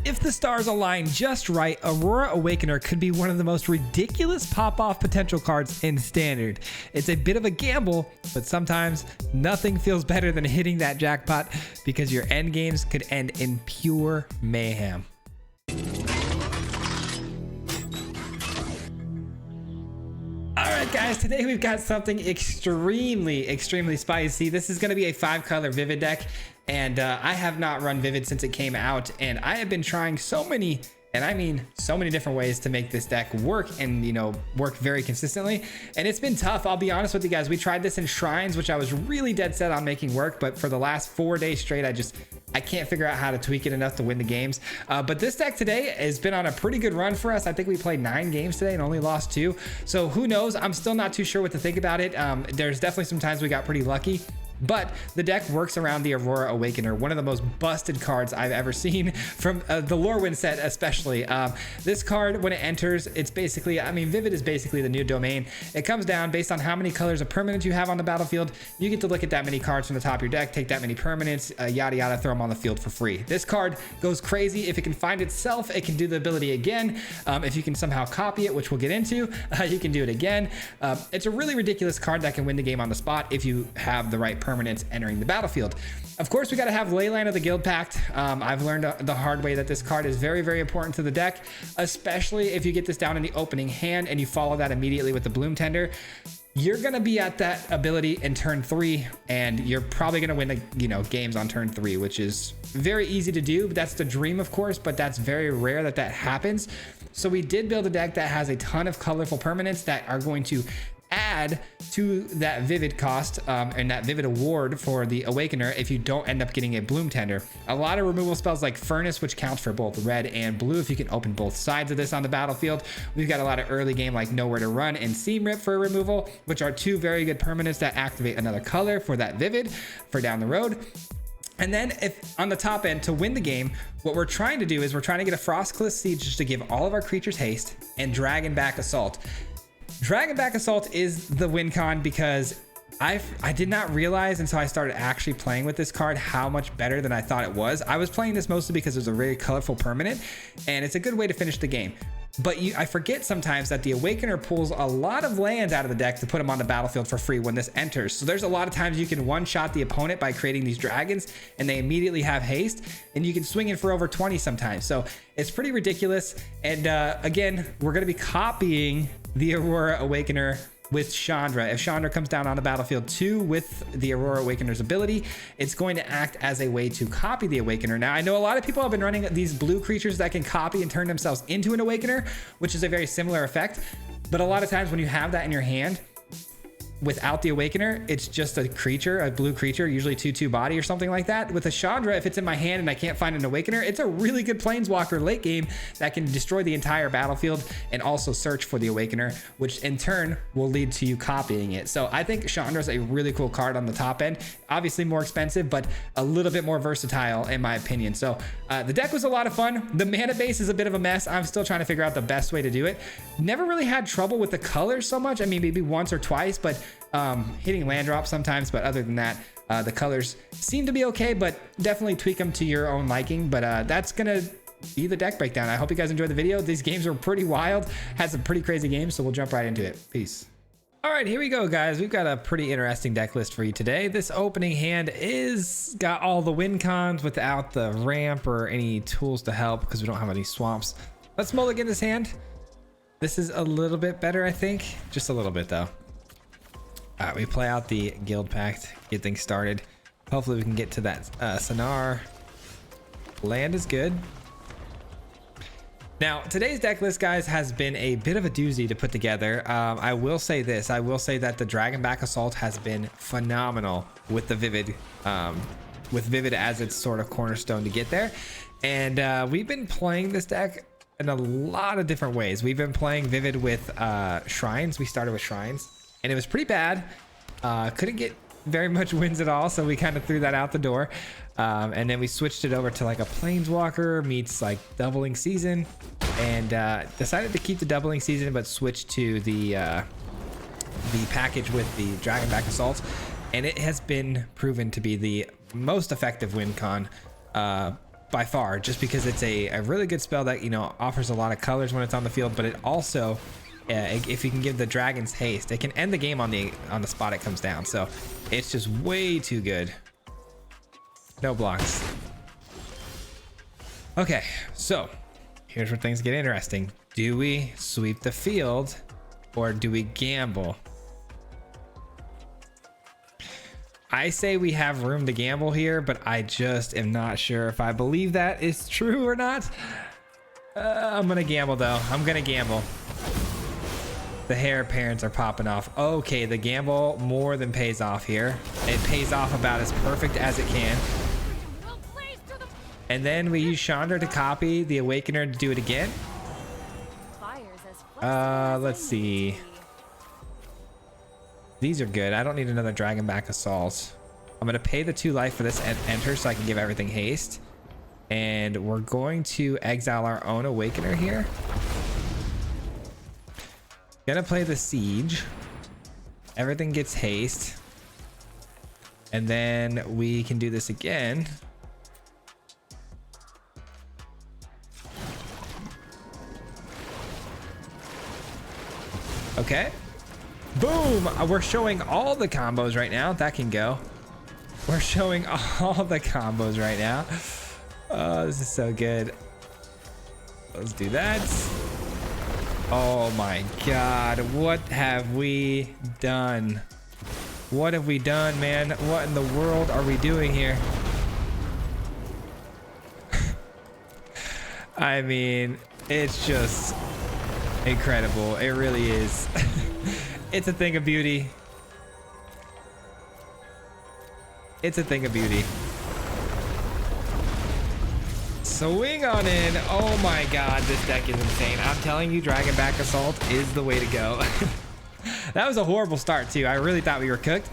If the stars align just right, Aurora Awakener could be one of the most ridiculous pop-off potential cards in Standard. It's a bit of a gamble, but sometimes nothing feels better than hitting that jackpot because your end games could end in pure mayhem. Alright guys, today we've got something extremely spicy. This is going to be a 5-color Vivid deck, and I have not run Vivid since it came out, and I have been trying so many, and I mean so many different ways to make this deck work and, you know, work very consistently. And it's been tough, I'll be honest with you guys. We tried this in Shrines, which I was really dead set on making work, but for the last 4 days straight, I can't figure out how to tweak it enough to win the games. But this deck today has been on a pretty good run for us. I think we played 9 games today and only lost 2. So who knows? I'm still not too sure what to think about it. There's definitely some times we got pretty lucky. But the deck works around the Aurora Awakener, one of the most busted cards I've ever seen from the Lorwyn set especially. This card, when it enters, it's basically, I mean, Vivid is basically the new domain. It comes down based on how many colors of permanent you have on the battlefield. You get to look at that many cards from the top of your deck, take that many permanents, yada yada, throw them on the field for free. This card goes crazy. If it can find itself, it can do the ability again. If you can somehow copy it, which we'll get into, you can do it again. It's a really ridiculous card that can win the game on the spot if you have the right permanents entering the battlefield. Of course, we got to have Leyline of the Guild Pact. I've learned the hard way that this card is very important to the deck, especially if you get this down in the opening hand and you follow that immediately with the Bloom Tender. You're going to be at that ability in turn 3, and you're probably going to win the, you know, games on turn 3, which is very easy to do. That's the dream, of course, but that's very rare that that happens. So we did build a deck that has a ton of colorful permanents that are going to add to that Vivid cost and that Vivid award for the Awakener if you don't end up getting a Bloom Tender. A lot of removal spells like Furnace, which counts for both red and blue if you can open both sides of this on the battlefield. We've got a lot of early game like Nowhere to Run and Seam Rip for removal, which are 2 very good permanents that activate another color for that Vivid for down the road. And then if on the top end to win the game, what we're trying to do is we're trying to get a Frostcliff Siege just to give all of our creatures haste and Dragonback Assault. Dragonback Assault is the win con because I did not realize until I started actually playing with this card how much better than I thought it was. I was playing this mostly because it was a very colorful permanent and it's a good way to finish the game. But I forget sometimes that the Awakener pulls a lot of lands out of the deck to put them on the battlefield for free when this enters. So there's a lot of times you can one-shot the opponent by creating these dragons and they immediately have haste, and you can swing in for over 20 sometimes. So it's pretty ridiculous. And again, we're going to be copying the Aurora Awakener with Chandra. If Chandra comes down on the battlefield too with the Aurora Awakener's ability, it's going to act as a way to copy the Awakener. Now, I know a lot of people have been running these blue creatures that can copy and turn themselves into an Awakener, which is a very similar effect. But a lot of times when you have that in your hand, without the Awakener, it's just a creature, a blue creature, usually 2/2 body or something like that. With a Chandra, if it's in my hand and I can't find an Awakener, it's a really good Planeswalker late game that can destroy the entire battlefield and also search for the Awakener, which in turn will lead to you copying it. So I think Chandra is a really cool card on the top end. Obviously more expensive, but a little bit more versatile in my opinion. So the deck was a lot of fun. The mana base is a bit of a mess. I'm still trying to figure out the best way to do it. Never really had trouble with the colors so much. I mean, maybe once or twice, but hitting land drops sometimes. But other than that, the colors seem to be okay, but definitely tweak them to your own liking. But that's gonna be the deck breakdown. I hope you guys enjoyed the video. These games were pretty wild, had some pretty crazy games, so we'll jump right into it. Peace. All right, here we go, guys. We've got a pretty interesting deck list for you today. This opening hand is got all the win cons without the ramp or any tools to help because we don't have any swamps. Let's mulligan this hand. This is a little bit better, I think. Just a little bit, though. All right, we play out the Guild Pact, get things started. Hopefully we can get to that Sonar. Land is good. Now, today's deck list, guys, has been a bit of a doozy to put together. I will say this. I will say that the Dragonback Assault has been phenomenal with the Vivid, with Vivid as its sort of cornerstone to get there. And we've been playing this deck in a lot of different ways. We've been playing Vivid with Shrines. We started with Shrines, and it was pretty bad. Couldn't get very much wins at all, so we kind of threw that out the door. And then we switched it over to like a Planeswalker meets like Doubling Season, and decided to keep the Doubling Season but switch to the package with the Dragonback Assault, and it has been proven to be the most effective win con by far, just because it's a really good spell that, you know, offers a lot of colors when it's on the field, but it also, if you can give the dragons haste, it can end the game on the spot it comes down. So it's just way too good. No blocks. Okay, so here's where things get interesting. Do we sweep the field or do we gamble? I say we have room to gamble here, but I just am not sure if I believe that is true or not. I'm gonna gamble though. I'm gonna gamble. The hair parents are popping off. Okay, the gamble more than pays off here. It pays off about as perfect as it can. And then we use Chandra to copy the Awakener to do it again. Let's see. These are good. I don't need another Dragonback Assault. I'm gonna pay the 2 life for this and enter so I can give everything haste. And we're going to exile our own Awakener here. Gonna play the Siege. Everything gets haste. And then we can do this again. Okay. Boom! We're showing all the combos right now. That can go. We're showing all the combos right now. Oh, this is so good. Let's do that. Oh my god. What have we done? What have we done, man? What in the world are we doing here? I mean, it's just incredible. It really is. It's a thing of beauty. It's a thing of beauty. Swing on in. Oh my god, this deck is insane. I'm telling you, Dragonback Assault is the way to go. That was a horrible start too. I really thought we were cooked.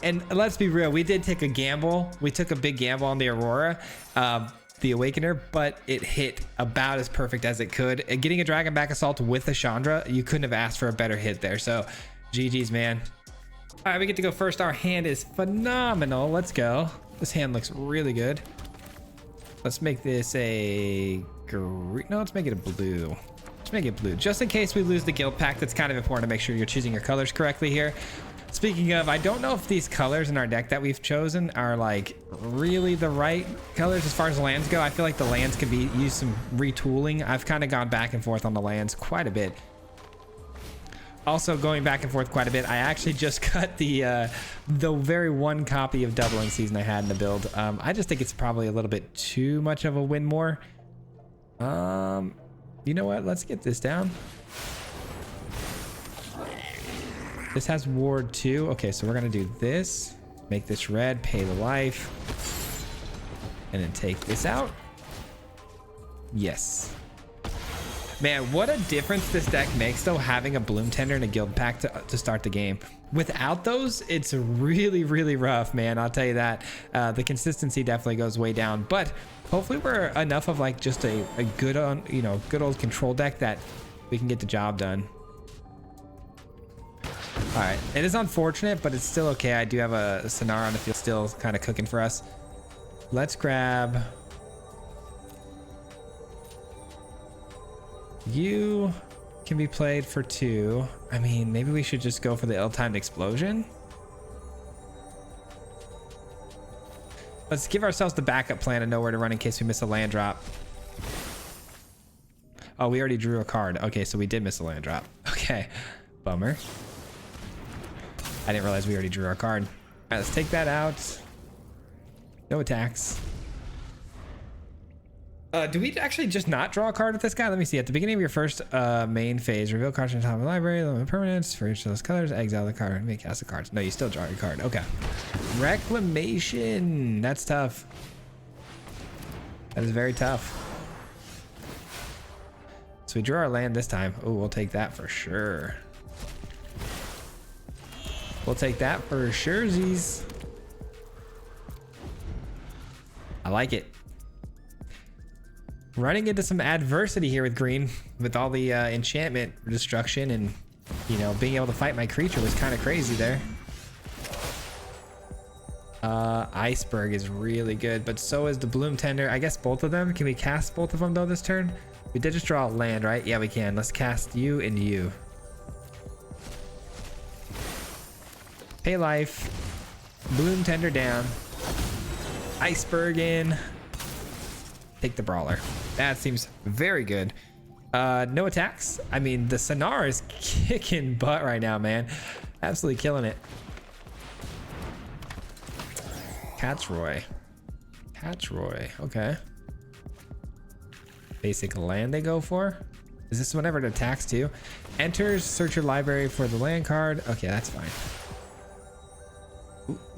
And let's be real, we did take a gamble. We took a big gamble on the Aurora, the Awakener, but it hit about as perfect as it could. And getting a Dragonback Assault with a Chandra, you couldn't have asked for a better hit there. So GG's, man. All right, we get to go first. Our hand is phenomenal. Let's go. This hand looks really good. Let's make this a green. No, let's make it a blue. Let's make it blue. Just in case we lose the guild pack, that's kind of important to make sure you're choosing your colors correctly here. Speaking of, I don't know if these colors in our deck that we've chosen are like really the right colors as far as lands go. I feel like the lands could be used some retooling. I've kind of gone back and forth on the lands quite a bit. Also going back and forth quite a bit, I actually just cut the very one copy of Doubling Season I had in the build. I just think it's probably a little bit too much of a win more. You know what? Let's get this down. This has Ward 2. Okay, so we're gonna do this. Make this red, pay the life. And then take this out. Yes. Man, what a difference this deck makes though, having a Bloom Tender and a guild pack to start the game. Without those, it's really, really rough, man. I'll tell you that. The consistency definitely goes way down, but hopefully we're enough of like just a good good old control deck that we can get the job done. All right, it is unfortunate, but it's still okay. I do have a Sonar on the field still kind of cooking for us. Let's grab you. Can be played for 2. I mean, maybe we should just go for the ill-timed explosion. Let's give ourselves the backup plan and know where to run in case we miss a land drop. Oh, we already drew a card. Okay, so we did miss a land drop. Okay, bummer. I didn't realize we already drew our card. All right, let's take that out. No attacks. Do we actually just not draw a card with this guy? Let me see. At the beginning of your first main phase, reveal cards from the top of the library, limit permanents for each of those colors, exile the card, and make cast the cards. No, you still draw your card. Okay. Reclamation. That's tough. That is very tough. So we draw our land this time. Oh, we'll take that for sure. We'll take that for surezies. I like it. Running into some adversity here with green, with all the enchantment destruction, and being able to fight my creature was kind of crazy there. Iceberg is really good, but so is the Bloom Tender. I guess both of them. Can we cast both of them though this turn? We did just draw land, right? Yeah, we can. Let's cast you and you. Pay life. Bloom Tender down. Iceberg in. Take the Brawler. That seems very good. No attacks. I mean, the Sonar is kicking butt right now, man. Absolutely killing it. Catsroy. Okay. Basic land they go for. Is this whenever it attacks too? Enters, search your library for the land card. Okay, that's fine.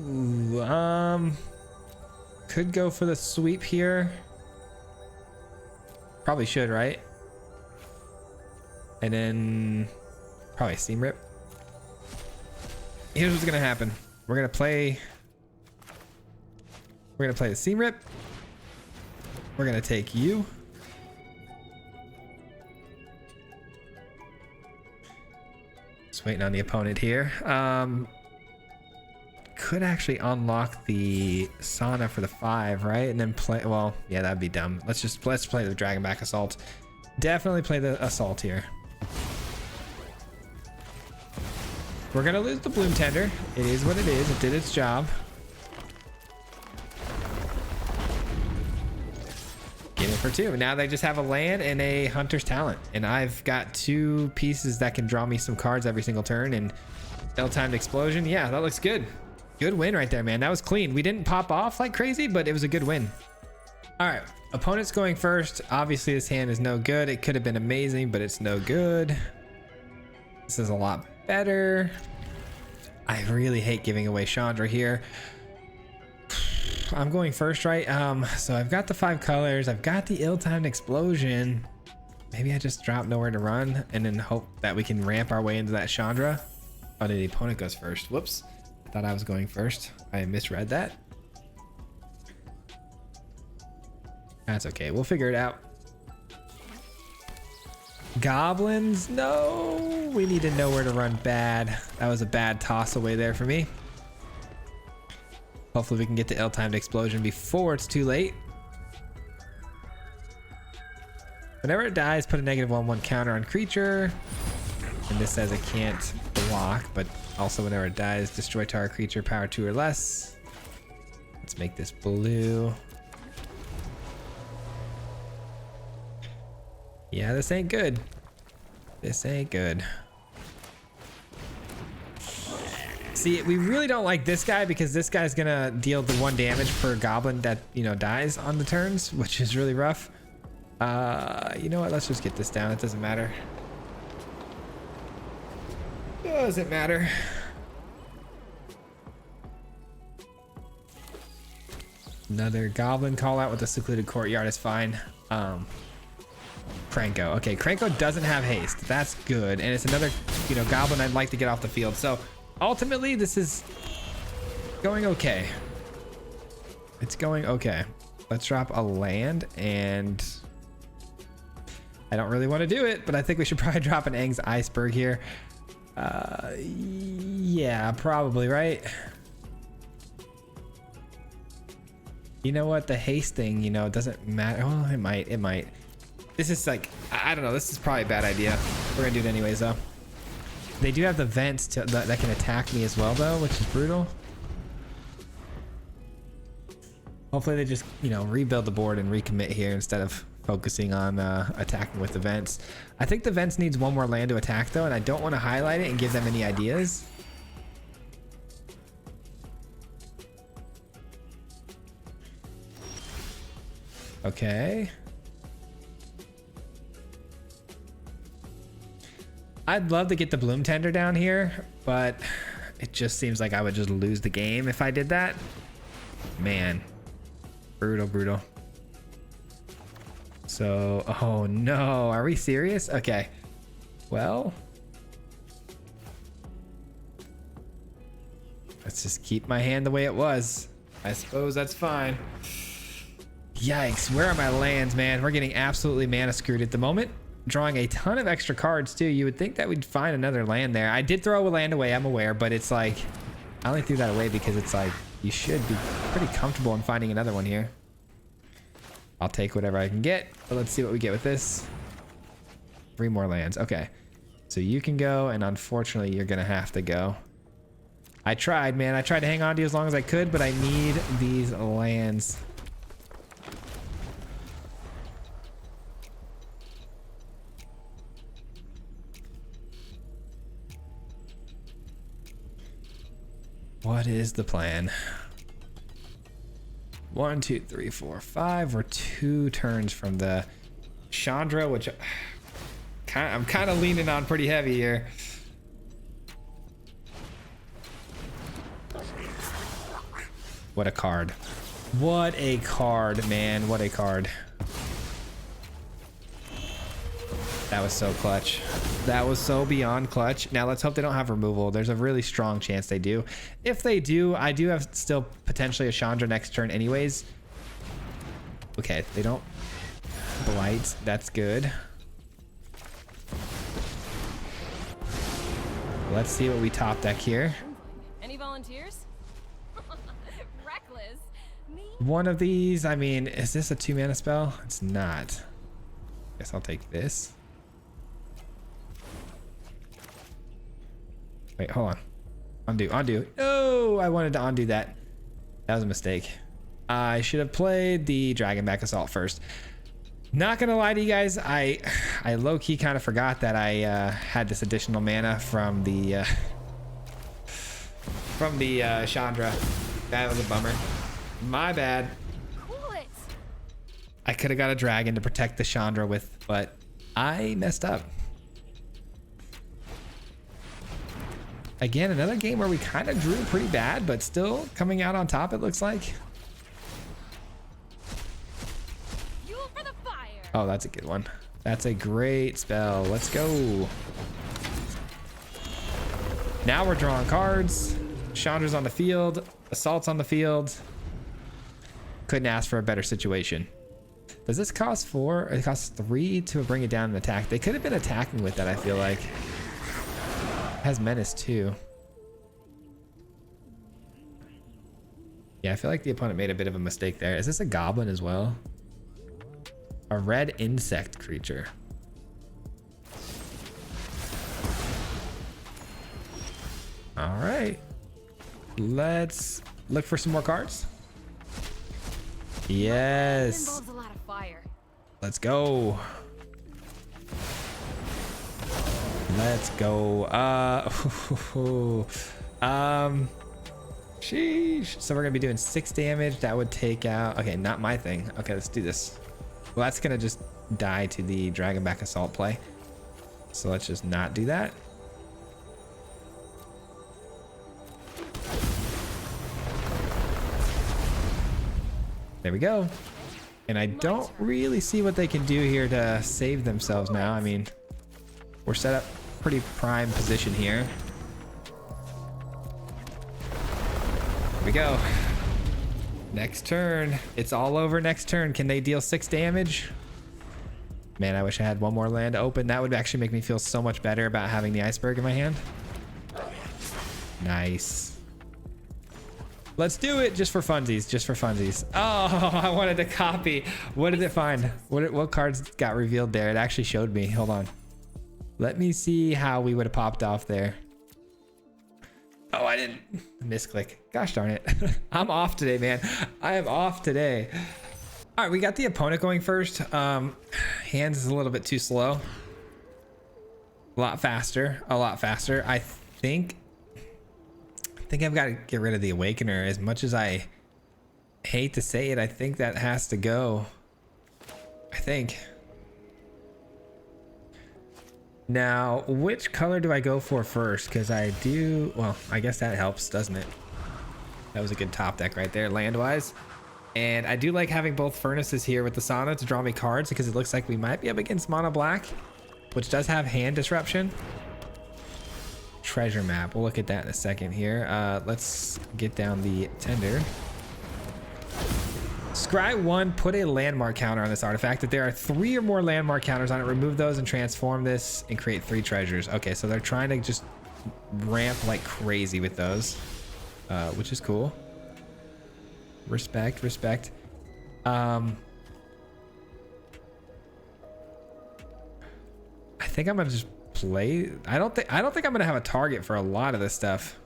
Ooh, could go for the sweep here. Probably should, right? And then probably Seam Rip. Here's what's gonna happen. We're gonna play the Seam Rip. We're gonna take you. Just waiting on the opponent here. Could actually unlock the Sauna for the 5, right? And then play, well, yeah, that'd be dumb. Let's play the Dragonback Assault. Definitely play the Assault here. We're gonna lose the Bloom Tender. It is what it is. It did its job. Get it for 2. Now they just have a land and a Hunter's Talent. And I've got 2 pieces that can draw me some cards every single turn. And ill-timed explosion. Yeah, that looks good. Good win right there, man. That was clean. We didn't pop off like crazy, but it was a good win. All right, opponent's going first. Obviously, this hand is no good. It could have been amazing, but it's no good. This is a lot better. I really hate giving away Chandra here. I'm going first, right? So I've got the 5 colors. I've got the ill-timed explosion. Maybe I just drop nowhere to run and then hope that we can ramp our way into that Chandra. Oh, the opponent goes first. Whoops. I thought I was going first. I misread that. That's okay. We'll figure it out. Goblins? No. We need to know where to run bad. That was a bad toss away there for me. Hopefully we can get the ill-timed explosion before it's too late. Whenever it dies, put a -1/1 counter on creature. And this says it can't block, but also whenever it dies, destroy target creature, power 2 or less. Let's make this blue. Yeah, this ain't good. This ain't good. See, we really don't like this guy because this guy's gonna deal the 1 damage per goblin that, you know, dies on the turns, which is really rough. You know what? Let's just get this down. It doesn't matter. Doesn't matter. Another goblin call out with the secluded courtyard is fine. Kranko. Okay, Kranko doesn't have haste. That's good. And it's another, you know, goblin I'd like to get off the field. So ultimately, this is going okay. It's going okay. Let's drop a land, and I don't really want to do it, but I think we should probably drop an Aang's Iceberg here. Yeah, probably, right? You know what? The haste thing, you know, doesn't matter. Oh, it might. This is like, I don't know. This is probably a bad idea. We're gonna do it anyways, though. They do have the vents that can attack me as well, though, which is brutal. Hopefully they just, you know, rebuild the board and recommit here instead of focusing on attacking with the vents. I think the vents needs 1 more land to attack, though, and I don't want to highlight it and give them any ideas. Okay. I'd love to get the Bloom Tender down here, but it just seems like I would just lose the game if I did that. Man. Brutal. So, oh no, are we serious? Okay. Well, let's just keep my hand the way it was. I suppose that's fine. Yikes, where are my lands, man? We're getting absolutely mana screwed at the moment. Drawing a ton of extra cards too. You would think that we'd find another land there. I did throw a land away, I'm aware, but it's like, I only threw that away because it's like, you should be pretty comfortable in finding another one here. I'll take whatever I can get, but let's see what we get with this. 3 more lands. Okay. So you can go, and unfortunately, you're going to have to go. I tried, man. I tried to hang on to you as long as I could, but I need these lands. What is the plan? 1, 2, 3, 4, 5. We're 2 turns from the Chandra, which I'm kind of leaning on pretty heavy here. What a card. What a card, man. What a card. That was so clutch. That was so beyond clutch. Now let's hope they don't have removal. There's a really strong chance they do. If they do, I do have still potentially a Chandra next turn anyways. Okay, they don't blight. That's good. Let's see what we top deck here. Any volunteers? Reckless. Me? One of these, I mean, is this a 2-mana spell? It's not. Guess I'll take this. Wait, hold on. Undo. No, I wanted to undo that. That was a mistake. I should have played the Dragonback Assault first. Not gonna lie to you guys, I low-key kind of forgot that I had this additional mana from the Chandra. That was a bummer. My bad. Cool it. I could have got a dragon to protect the Chandra with, but I messed up. Again, another game where we kind of drew pretty bad, but still coming out on top, it looks like. Fuel for the fire. Oh, that's a good one. That's a great spell. Let's go. Now we're drawing cards. Chandra's on the field. Assault's on the field. Couldn't ask for a better situation. Does this cost 4? It costs 3 to bring it down and attack. They could have been attacking with that, I feel like. Has menace too. Yeah, I feel like the opponent made a bit of a mistake there. Is this a goblin as well? A red insect creature. All right. Let's look for some more cards. Yes. Involves a lot of fire. Let's go. Let's go. Sheesh. So we're gonna be doing 6 damage. That would take out. Okay, not my thing. Okay, let's do this. Well, that's gonna just die to the Dragonback Assault play. So let's just not do that. There we go. And I don't really see what they can do here to save themselves now. I mean, we're set up pretty prime position here. Here we go. Next turn. It's all over next turn. Can they deal 6 damage? Man, I wish I had one more land open. That would actually make me feel so much better about having the iceberg in my hand. Nice. Let's do it just for funsies. Just for funsies. Oh, I wanted to copy. What did it find? What cards got revealed there? It actually showed me. Hold on. Let me see how we would have popped off there. Oh, I didn't misclick. Gosh darn it. I'm off today, man. I am off today. All right, we got the opponent going first. Hands is a little bit too slow. A lot faster. I think I've got to get rid of the Awakener. As much as I hate to say it, I think that has to go. I think. Now, which color do I go for first? Because I do, well, I guess that helps, doesn't it? That was a good top deck right there, land-wise. And I do like having both Furnaces here with the Sauna to draw me cards, because it looks like we might be up against Mono Black, which does have hand disruption. Treasure map, we'll look at that in a second here. Let's get down the tender. Scry 1, put a landmark counter on this artifact. If there are 3 or more landmark counters on it, remove those and transform this and create 3 treasures. Okay, so they're trying to just ramp like crazy with those, which is cool. Respect, respect. I think I'm gonna just play. I don't think I'm gonna have a target for a lot of this stuff.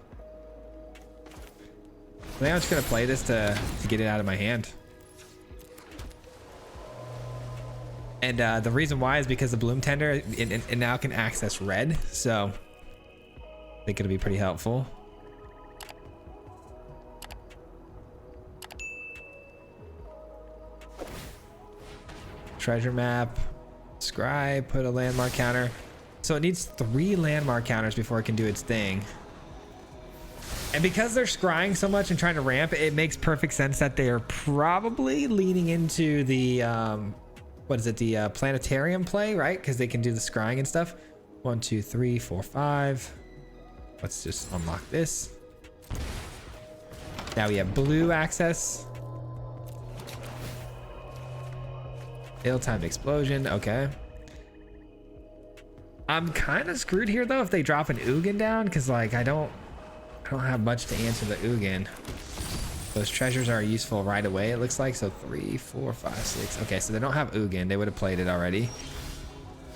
I think I'm just gonna play this to get it out of my hand. And the reason why is because the Bloom Tender it now can access red, so I think it'll be pretty helpful. Treasure map, scribe, put a landmark counter. So it needs 3 landmark counters before it can do its thing. And because they're scrying so much and trying to ramp, it makes perfect sense that they are probably leaning into the what is it, the planetarium play, right? Because they can do the scrying and stuff. 1 2 3 4 5. Let's just unlock this. Now we have blue access. Ill-timed explosion. Okay. I'm kind of screwed here though if they drop an Ugin down, because like I don't have much to answer the Ugin. Those treasures are useful right away, it looks like. So 3 4 5 6. Okay, so they don't have Ugin. They would have played it already,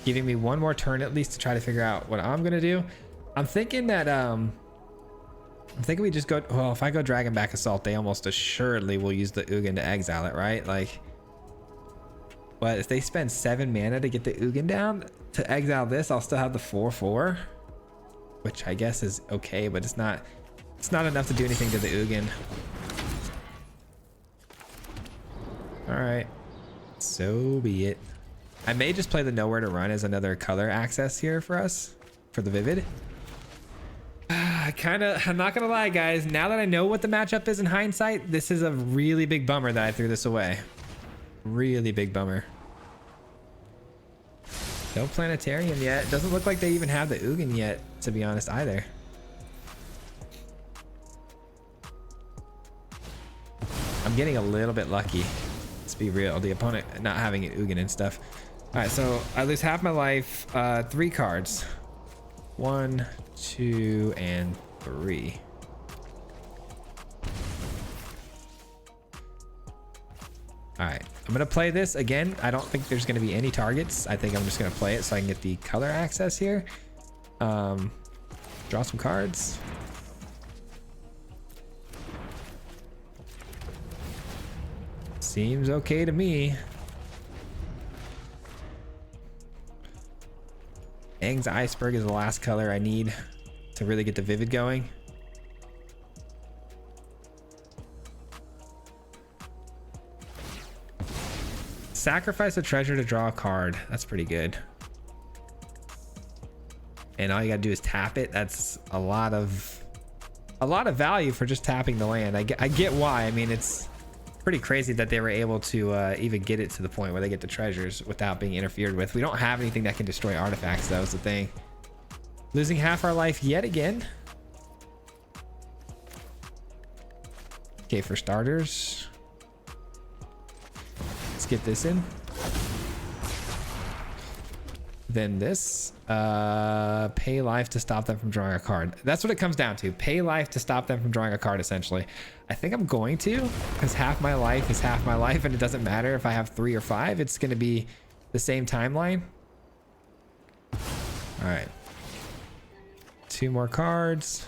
giving me one more turn at least to try to figure out what I'm gonna do. I'm thinking that we just go, well, if I go Dragon Back Assault, they almost assuredly will use the Ugin to exile it, right? Like, but if they spend 7 mana to get the Ugin down to exile this, I'll still have the 4/4, which I guess is okay, but it's not enough to do anything to the Ugin. All right, so be it. I may just play the Nowhere to Run as another color access here for us for the Vivid. I'm not gonna lie, guys, now that I know what the matchup is in hindsight, this is a really big bummer that I threw this away. Really big bummer. No planetarium yet. Doesn't look like they even have the Ugin yet, to be honest, either. I'm getting a little bit lucky. Let's be real. The opponent not having an Ugin and stuff. All right, so I lose half my life. 3 cards. 1, 2, and 3. All right, I'm gonna play this again. I don't think there's gonna be any targets. I think I'm just gonna play it so I can get the color access here. Draw some cards. Seems okay to me. Aang's Iceberg is the last color I need to really get the Vivid going. Sacrifice a treasure to draw a card. That's pretty good. And all you gotta do is tap it. That's a lot of value for just tapping the land. I get why. I mean, it's pretty crazy that they were able to even get it to the point where they get the treasures without being interfered with. We don't have anything that can destroy artifacts, though, is the thing. Losing half our life yet again. Okay, for starters, let's get this in. Then this, pay life to stop them from drawing a card. That's what it comes down to. Pay life to stop them from drawing a card, essentially. I think I'm going to, because half my life is half my life, and it doesn't matter if I have 3 or 5. It's going to be the same timeline. All right. 2 more cards.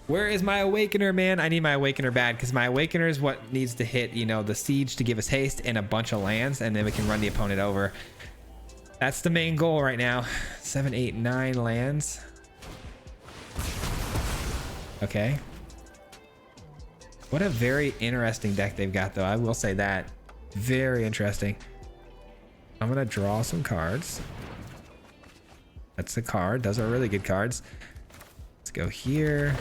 Where is my Awakener, man? I need my Awakener bad, because my Awakener is what needs to hit, you know, the Siege to give us haste and a bunch of lands, and then we can run the opponent over. That's the main goal right now. 7, 8, 9 lands. Okay. What a very interesting deck they've got, though. I will say that. Very interesting. I'm going to draw some cards. That's a card. Those are really good cards. Let's go here.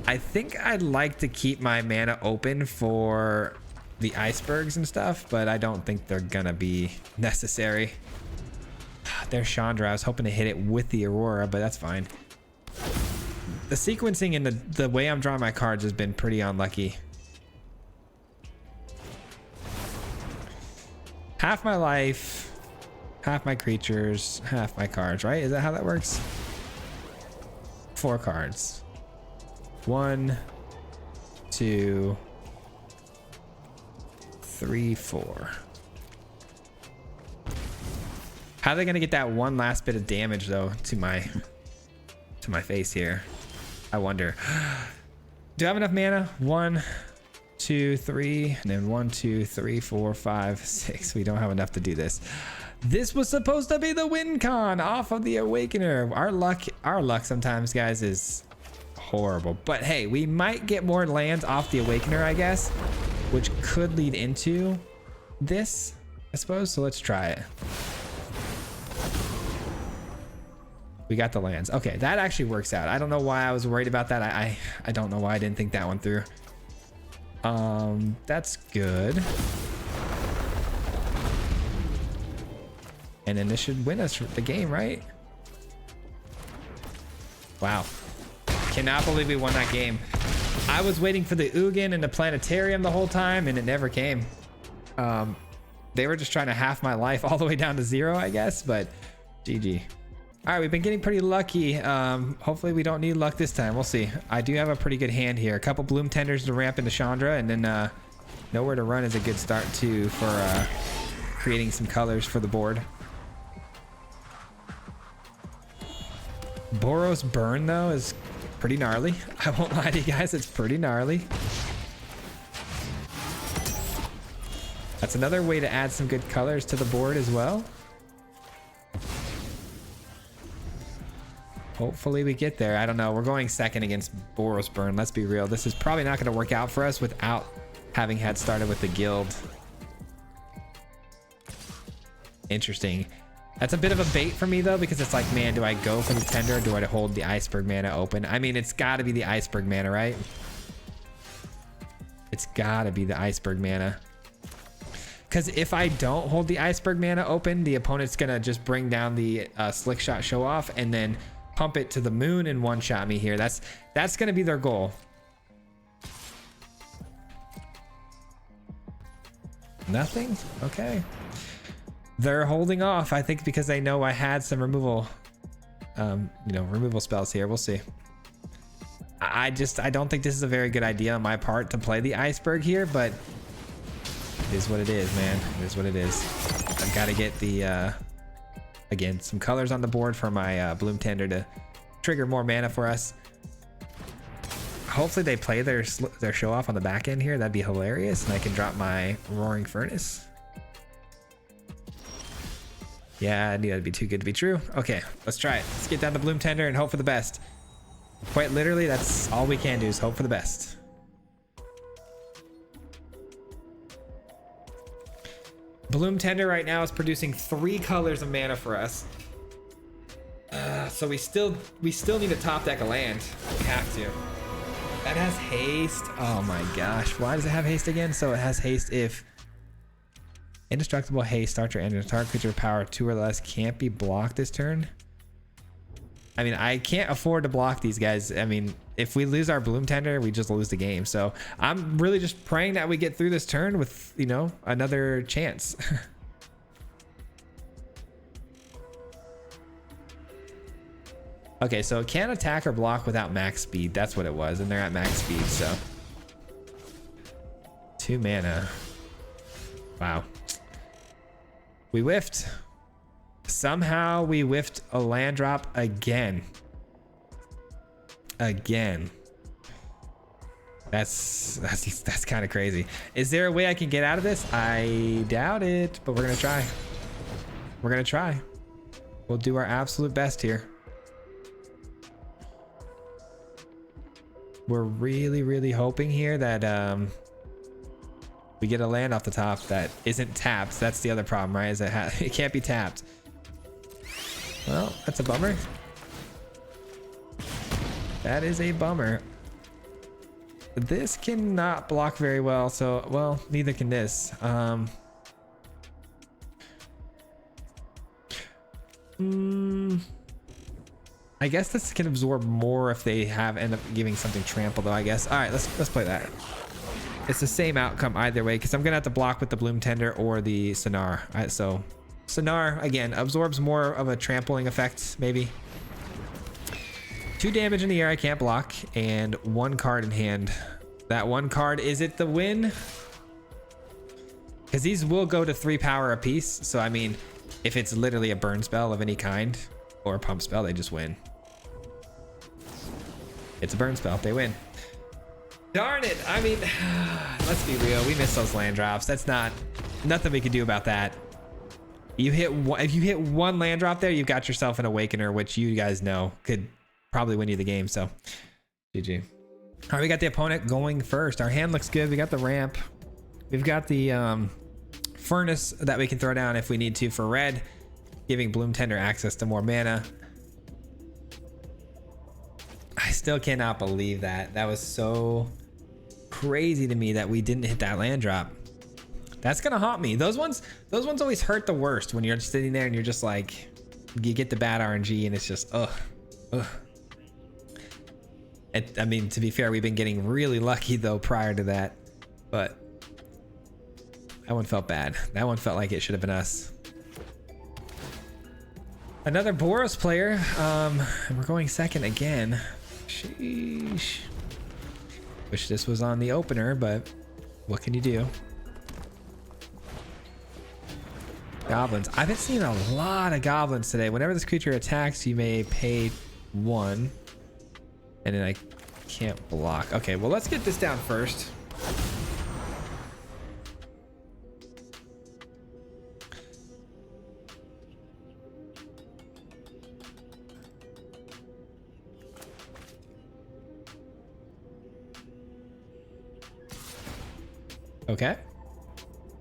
I think I'd like to keep my mana open for the icebergs and stuff, but I don't think they're gonna be necessary. There's Chandra. I was hoping to hit it with the Aurora, but that's fine. The sequencing and the way I'm drawing my cards has been pretty unlucky. Half my life, half my creatures, half my cards, right? Is that how that works? 4 cards. 1, 2, 3, 4. How are they gonna get that one last bit of damage though to my face here? I wonder. Do I have enough mana? 1, 2, 3, and then 1, 2, 3, 4, 5, 6. We don't have enough to do this. This was supposed to be the win con off of the Awakener. Our luck sometimes, guys, is horrible. But hey, we might get more lands off the Awakener, I guess, which could lead into this, I suppose. So let's try it. We got the lands. Okay, that actually works out. I don't know why I was worried about that. I don't know why I didn't think that one through. That's good. And then this should win us the game, right? Wow. Cannot believe we won that game. I was waiting for the Ugin and the planetarium the whole time, and it never came. They were just trying to half my life all the way down to 0, I guess, but GG. All right, we've been getting pretty lucky. Hopefully we don't need luck this time. We'll see. I do have a pretty good hand here. A couple Bloom Tenders to ramp into Chandra, and then Nowhere to Run is a good start too for creating some colors for the board. Boros Burn though is pretty gnarly. I won't lie to you guys, it's pretty gnarly. That's another way to add some good colors to the board as well. Hopefully we get there. I don't know. We're going second against Boros Burn. Let's be real. This is probably not going to work out for us without having had started with the guild. Interesting. That's a bit of a bait for me though, because it's like, man, do I go for the tender or do I hold the iceberg mana open? I mean, it's got to be the iceberg mana, right? It's got to be the iceberg mana. Because if I don't hold the iceberg mana open, the opponent's going to just bring down the slick shot show off and then pump it to the moon and one shot me here. That's going to be their goal. Nothing? Okay. They're holding off, I think, because they know I had some removal, removal spells here. We'll see. I don't think this is a very good idea on my part to play the iceberg here, but it is what it is, man. It is what it is. I've got to get the, again, some colors on the board for my Bloom Tender to trigger more mana for us. Hopefully they play their show off on the back end here. That'd be hilarious, and I can drop my Roaring Furnace. Yeah, I knew that'd be too good to be true. Okay, let's try it. Let's get down to Bloom Tender and hope for the best. Quite literally, that's all we can do is hope for the best. Bloom Tender right now is producing 3 colors of mana for us. So we still need to top deck a land. We have to. That has haste. Oh my gosh. Why does it have haste again? So it has haste if indestructible haste archer and target creature power 2 or less can't be blocked this turn. I mean, I can't afford to block these guys. I mean, if we lose our Bloom Tender, we just lose the game. So I'm really just praying that we get through this turn with, another chance. Okay, so it can't attack or block without max speed. That's what it was, and they're at max speed, so 2 mana. Wow. We whiffed. Somehow we whiffed a land drop again. Again. That's kind of crazy. Is there a way I can get out of this? I doubt it, but we're gonna try. We're gonna try. We'll do our absolute best here. We're really, really hoping here that we get a land off the top that isn't tapped. That's the other problem, right? Is it can't be tapped. Well, that's a bummer. That is a bummer. This cannot block very well, so, well, neither can this. I guess this can absorb more if they end up giving something trample, though, I guess. All right, let's play that. It's the same outcome either way, because I'm gonna have to block with the Bloom Tender or the Sonar. All right, so Sonar again absorbs more of a trampling effect, maybe. 2 2 damage in the air I can't block, and 1 card in hand. That 1 card, is it the win? Because these will go to 3 power apiece. So, I mean, if it's literally a burn spell of any kind or a pump spell, they just win. It's a burn spell. They win. Darn it. I mean, let's be real. We missed those land drops. That's nothing we can do about that. If you hit 1 land drop there, you've got yourself an Awakener, which you guys know could probably win you the game. So, GG. All right, we got the opponent going first. Our hand looks good. We got the ramp. We've got the furnace that we can throw down if we need to for red, giving Bloom Tender access to more mana. I still cannot believe that. That was so crazy to me that we didn't hit that land drop. That's gonna haunt me. Those ones always hurt the worst when you're sitting there and you're just like, you get the bad RNG and it's just ugh. I mean, to be fair, we've been getting really lucky though prior to that, but that one felt bad. That one felt like it should have been us. Another Boros player. And we're going second again. Sheesh. Wish this was on the opener, but what can you do? Goblins. I've been seeing a lot of goblins today. Whenever this creature attacks, you may pay 1. And then I can't block. Okay, well, let's get this down first. Okay.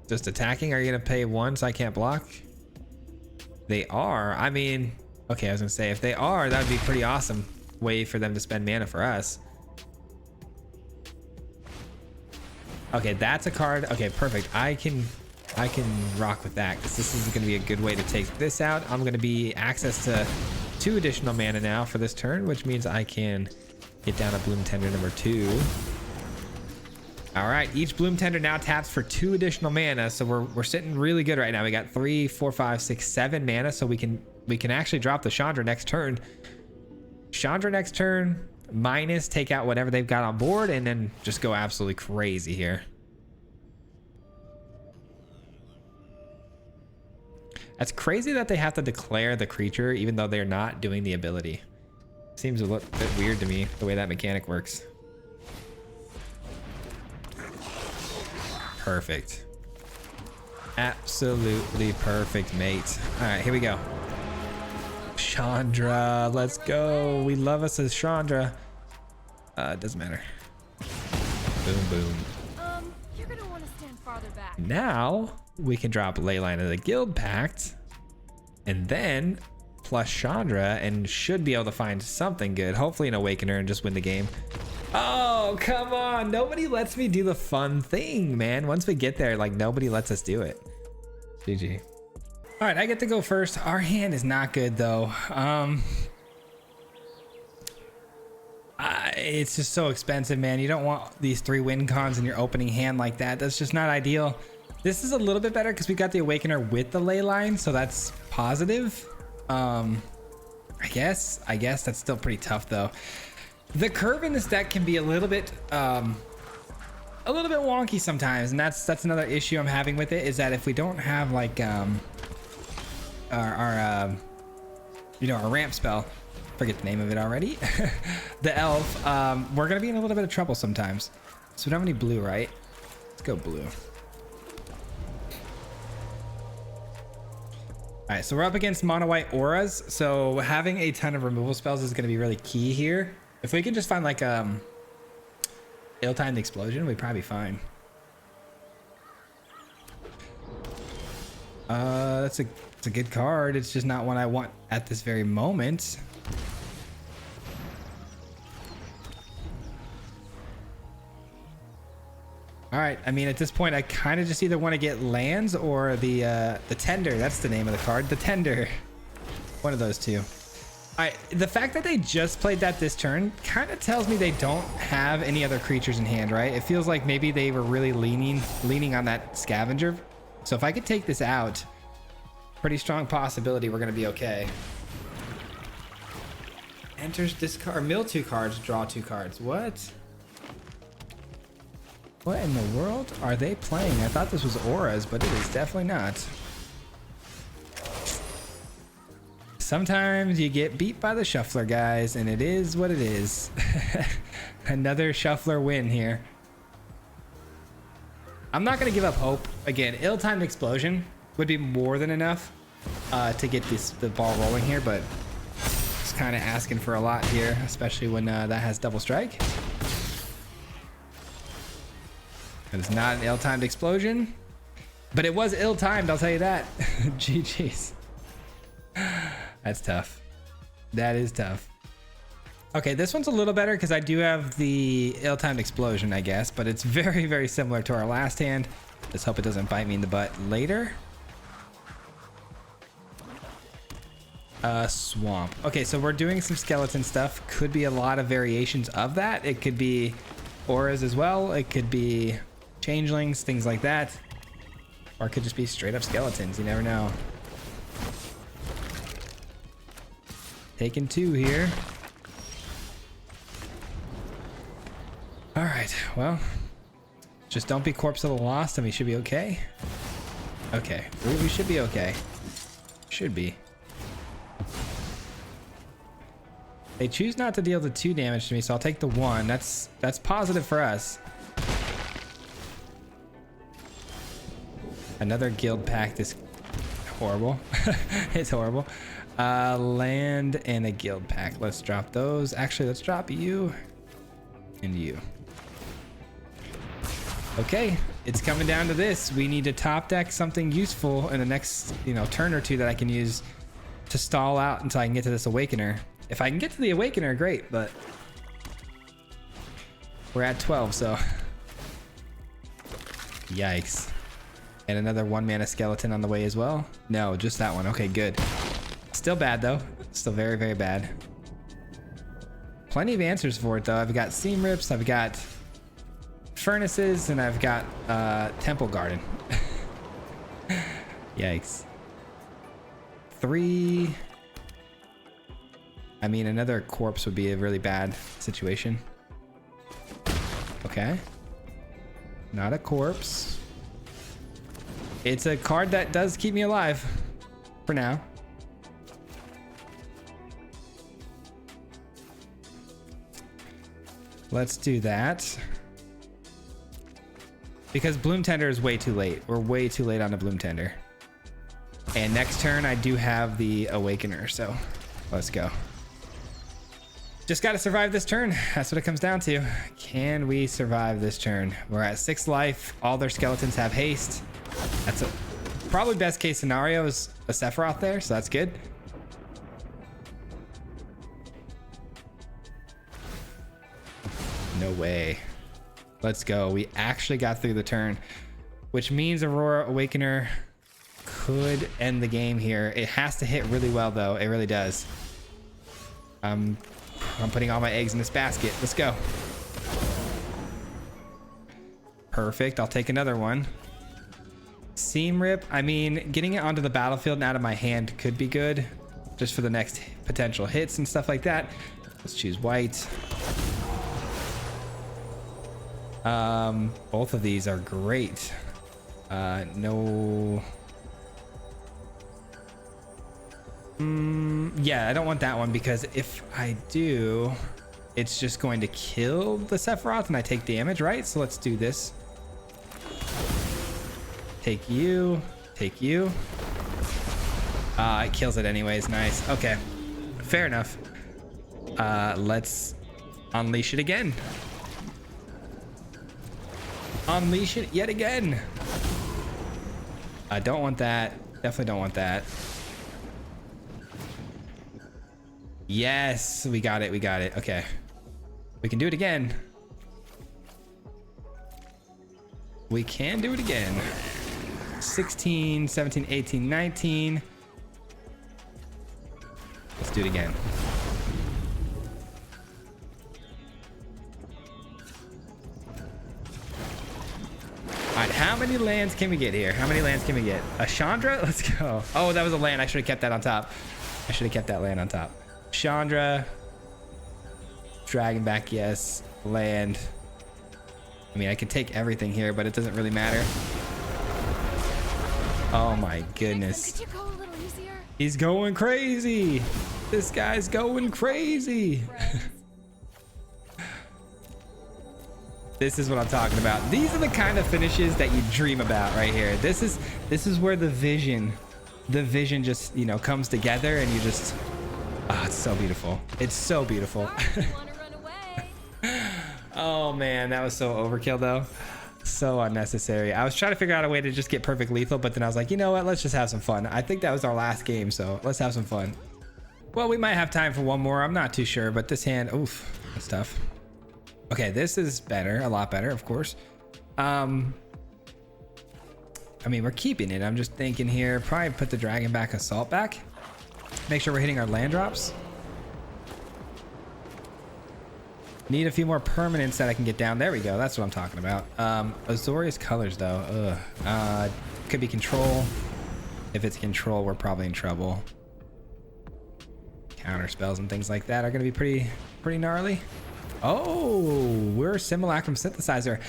Just attacking. Are you gonna pay 1 so I can't block? They are. I mean, okay, I was gonna say if they are, that would be pretty awesome way for them to spend mana for us. Okay, that's a card. Okay, perfect. I can rock with that because this is gonna be a good way to take this out. I'm gonna be access to 2 additional mana now for this turn, which means I can get down a Bloom Tender number 2. All right, each Bloom Tender now taps for 2 additional mana, so we're sitting really good right now. We got 3, 4, 5, 6, 7 mana, so we can actually drop the Chandra next turn. Chandra next turn, minus, take out whatever they've got on board, and then just go absolutely crazy here. That's crazy that they have to declare the creature even though they're not doing the ability. Seems a little bit weird to me the way that mechanic works. Perfect. Absolutely perfect, mate. All right, here we go. Chandra, let's go. We love us as Chandra. It doesn't matter. Boom, boom. You're gonna want to stand farther back. Now we can drop Leyline of the Guild Pact, and then plus Chandra, and should be able to find something good. Hopefully an Awakener and just win the game. Oh, come on. Nobody lets me do the fun thing, man. Once we get there, like, nobody lets us do it. GG. All right, I get to go first. Our hand is not good, though. It's just so expensive, man. You don't want these 3 win cons in your opening hand like that. That's just not ideal. This is a little bit better because we got the Awakener with the ley line, so that's positive. I guess that's still pretty tough, though. The curve in this deck can be a little bit wonky sometimes, and that's another issue I'm having with it, is that if we don't have like our ramp spell, forget the name of it already, the elf, we're gonna be in a little bit of trouble sometimes. So we don't have any blue, right? Let's go blue. All right, so we're up against mono white auras, so having a ton of removal spells is gonna be really key here. If we can just find like ill-timed explosion, we'd probably be fine. It's a good card. It's just not one I want at this very moment. All right, I mean, at this point, I kind of just either want to get lands or the Tender. That's the name of the card, the Tender. One of those two. All right, the fact that they just played that this turn kind of tells me they don't have any other creatures in hand, right? It feels like maybe they were really leaning on that Scavenger. So if I could take this out, pretty strong possibility we're gonna be okay. Enters discard or mill 2 cards, draw 2 cards. What? What in the world are they playing? I thought this was auras, but it is definitely not. Sometimes you get beat by the shuffler, guys, and it is what it is. Another shuffler win here. I'm not going to give up hope. Again, ill-timed explosion would be more than enough to get the ball rolling here, but it's kind of asking for a lot here, especially when that has double strike. It is not an ill-timed explosion, but it was ill-timed, I'll tell you that. GG's. That's tough. That is tough. Okay, this one's a little better because I do have the ill-timed explosion, I guess, but it's very, very similar to our last hand. Let's hope it doesn't bite me in the butt later. Swamp. Okay, so we're doing some skeleton stuff. Could be a lot of variations of that. It could be auras as well. It could be changelings, things like that. Or it could just be straight up skeletons. You never know. Taking 2 here. All right, well, just don't be corpse of the lost and we should be okay. Okay, we should be okay. Should be. They choose not to deal the 2 damage to me, so I'll take the 1. That's positive for us. Another guild pact is horrible. It's horrible. Land and a guild pack. Let's drop those. Actually, let's drop you and you. Okay, it's coming down to this. We need to top deck something useful in the next, turn or 2 that I can use to stall out until I can get to this awakener. If I can get to the awakener, great, but we're at 12, so yikes. And another 1 mana skeleton on the way as well. No, just that one. Okay, good. Still bad though. Still very, very bad. Plenty of answers for it though. I've got seam rips, I've got furnaces, and I've got temple garden. Yikes. 3. I mean, another corpse would be a really bad situation. Okay. Not a corpse. It's a card that does keep me alive for now. Let's do that. Because Bloom Tender is way too late. We're way too late on the Bloom Tender. And next turn, I do have the Awakener, so let's go. Just got to survive this turn. That's what it comes down to. Can we survive this turn? We're at 6 life. All their skeletons have haste. That's a probably best case scenario is a Sephiroth there, so that's good. No way. Let's go. We actually got through the turn, which means Aurora Awakener could end the game here. It has to hit really well though. It really does. I'm putting all my eggs in this basket. Let's go. Perfect. I'll take another one. Seam Rip. I mean, getting it onto the battlefield and out of my hand could be good just for the next potential hits and stuff like that. Let's choose white. Both of these are great. No. Yeah, I don't want that one because if I do, it's just going to kill the Sephiroth and I take damage, right? So let's do this. Take you, take you. It kills it anyways. Nice. Okay, fair enough. Let's unleash it again. Unleash it yet again. I don't want that. Definitely don't want that. Yes, we got it. We got it. Okay. We can do it again. We can do it again. 16, 17, 18, 19. Let's do it again. All right, how many lands can we get here? How many lands can we get? A Chandra? Let's go. Oh, that was a land. I should have kept that on top. I should have kept that land on top. Chandra. Dragon back, yes. Land. I mean, I could take everything here, but it doesn't really matter. Oh my goodness. Could you go a little easier? He's going crazy. This guy's going crazy. This is what I'm talking about. These are the kind of finishes that you dream about right here. This is where the vision just, you know, comes together and you just, oh, it's so beautiful. It's so beautiful. Sorry, you wanna run away? Oh man, that was so overkill though. So unnecessary. I was trying to figure out a way to just get perfect lethal, but then I was like, you know what? Let's just have some fun. I think that was our last game, so let's have some fun. Well, we might have time for one more. I'm not too sure, but this hand, oof, that's tough. Okay, this is better, a lot better, of course. I mean, we're keeping it. I'm just thinking here, probably put the Dragon back, Assault back. Make sure we're hitting our land drops. Need a few more permanents that I can get down. There we go. That's what I'm talking about. Azorius colors though. Could be control. If it's control, we're probably in trouble. Counter spells and things like that are going to be pretty gnarly. Oh, we're Simulacrum Synthesizer.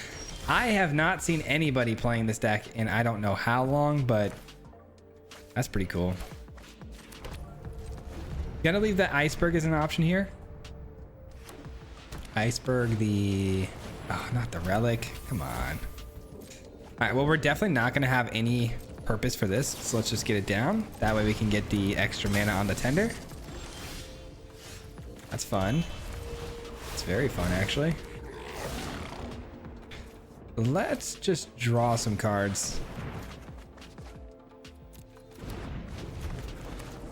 I have not seen anybody playing this deck in I don't know how long, but that's pretty cool. Gonna leave the Iceberg as an option here. Iceberg, not the Relic. Come on. All right, well, we're definitely not gonna have any purpose for this, so let's just get it down. That way we can get the extra mana on the tender. That's fun. It's very fun, actually. Let's just draw some cards.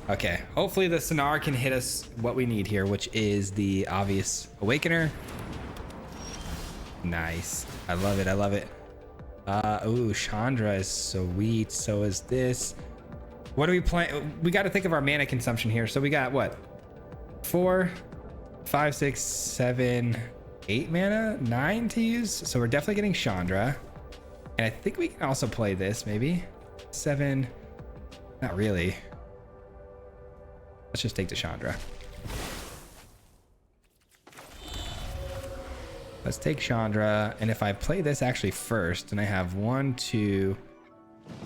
Okay, hopefully the Sonar can hit us what we need here, which is the obvious Awakener. Nice. I love it. I love it. Ooh, Chandra is sweet. So is this. What do we play? We got to think of our mana consumption here. So we got what? 4, 5, 6, 7, 8 mana, 9 to use. So we're definitely getting Chandra. And I think we can also play this maybe. 7. Not really. Let's just take the Chandra. Let's take Chandra. And if I play this actually first, and I have 1, 2,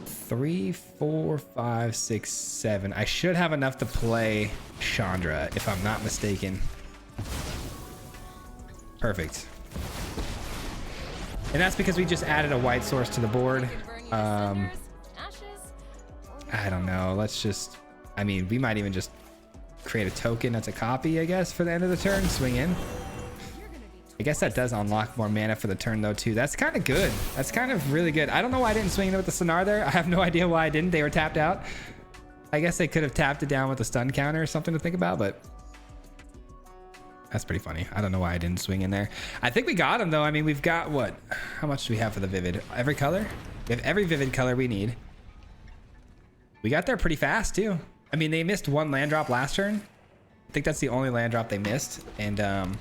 3, 4, 5, 6, 7. I should have enough to play Chandra if I'm not mistaken. Perfect. And that's because we just added a white source to the board. I don't know. Let's just, I mean, we might even just create a token that's a copy, I guess, for the end of the turn. Swing in. I guess that does unlock more mana for the turn though too. That's kind of good. That's kind of really good. I don't know why I didn't swing in with the Sonar there. I have no idea why I didn't. They were tapped out. I guess they could have tapped it down with a stun counter or something to think about, but that's pretty funny. I don't know why I didn't swing in there. I think we got him though. I mean, we've got what? How much do we have for the Vivid? Every color? We have every Vivid color we need. We got there pretty fast too. I mean, they missed one land drop last turn. I think that's the only land drop they missed. And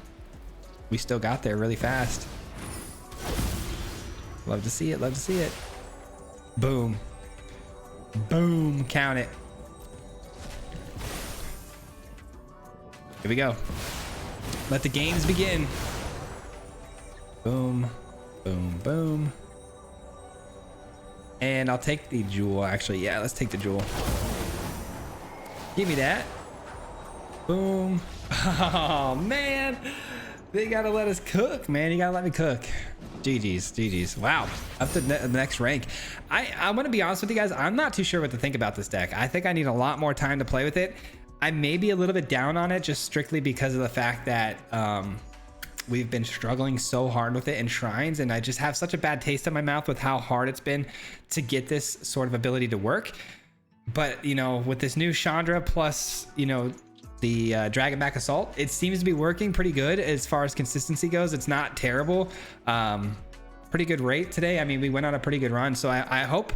we still got there really fast. Love to see it. Love to see it. Boom. Boom. Count it. Here we go. Let the games begin. Boom. Boom. Boom. And I'll take the jewel, actually. Yeah, let's take the jewel. Give me that. Boom. Oh, man. They gotta let us cook, man. You gotta let me cook. GG's, GG's. Wow. Up to the next rank. I'm gonna be honest with you guys. I'm not too sure what to think about this deck. I think I need a lot more time to play with it. I may be a little bit down on it just strictly because of the fact that we've been struggling so hard with it in Shrines, and I just have such a bad taste in my mouth with how hard it's been to get this sort of ability to work. But, you know, with this new Chandra plus, you know, the Dragon back Assault, it seems to be working pretty good as far as consistency goes. It's not terrible. Pretty good rate today. I mean, we went on a pretty good run. So I hope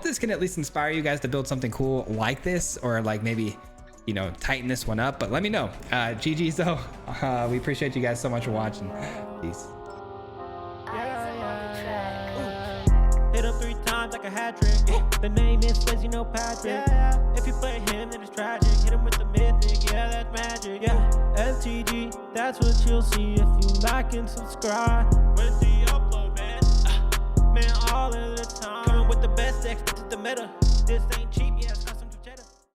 this can at least inspire you guys to build something cool like this, or like maybe, you know, tighten this one up. But let me know. GG's though. We appreciate you guys so much for watching. Peace. Hit him 3 times like a hat trick. The name is Swayze, you know Patrick. If you play him, then it's tragic. Hit him with the mythic, yeah, that's magic. Yeah, MTG. that's what you'll see if you like and subscribe. When's the upload, man? Man, all of the time. Coming with the best decks, this is the meta. This ain't cheap.